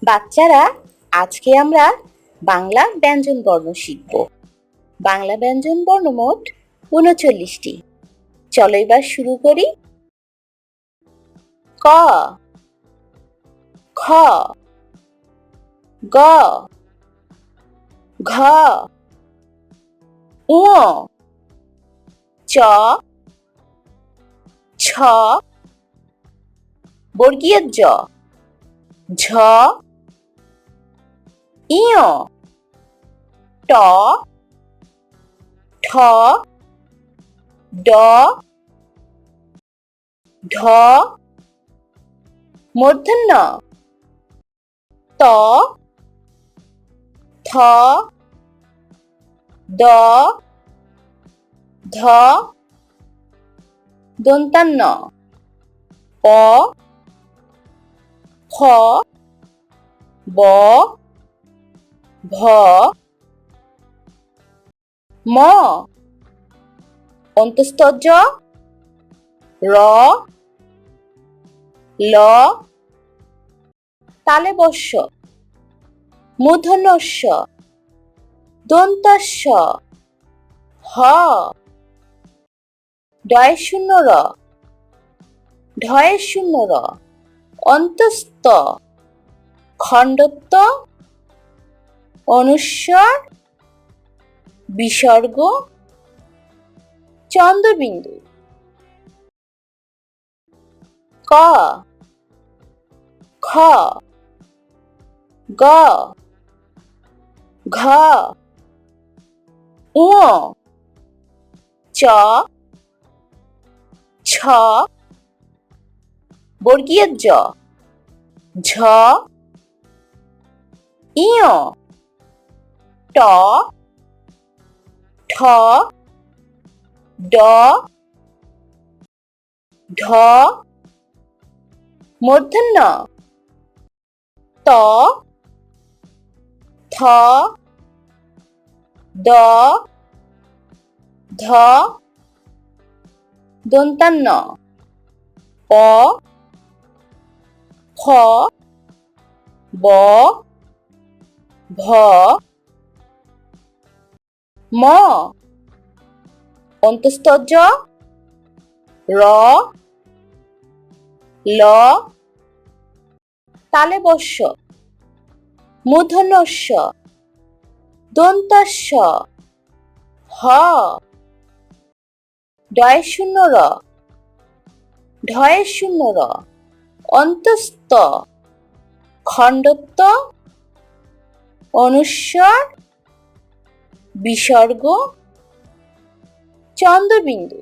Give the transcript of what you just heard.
বাচ্চারা, আজকে আমরা বাংলা ব্যঞ্জন বর্ণ শিখব। বাংলা ব্যঞ্জন বর্ণ মোট ৩৯টি। চলো এবার শুরু করি। ক, খ, গ, ঘ, ঙ, চ, ছ, বর্গীয় জ, ঝ, ইয়, ট, ঠ, ড, ঢ, মূর্ধন্য ত, থ, দ, ধ, দন্তান্ন প, খ, ব, ভ, ম, অন্তস্থ জ, র, ল, তালব্য শ, মূর্ধন্য ষ, দন্ত্য স, হ, ডয় শূন্য র, ঢয়ে শূন্য র, অন্তস্থ, খণ্ডত্ব, অনুস্বার, বিসর্গ, চন্দ্রবিন্দু। ক, খ, গ, ঘ, ঙ, চ, ছ, বর্গীয় জ, ঝ, ইয়, ট, ঠ, ড, ঢ, মূর্ধন্য ত, থ, দ, ধ, দন্তান্ন প, খ, ব, ভ, ম, অন্তস্থ জ, র, ল, তালব্য শ, মূর্ধন্য ষ, দন্ত্য স, হ, ডয় শূন্য র, ঢয়ে শূন্য র, অন্তস্থ, খণ্ডত্ব, অনুস্বার, বিসর্গ, চন্দ্রবিন্দু।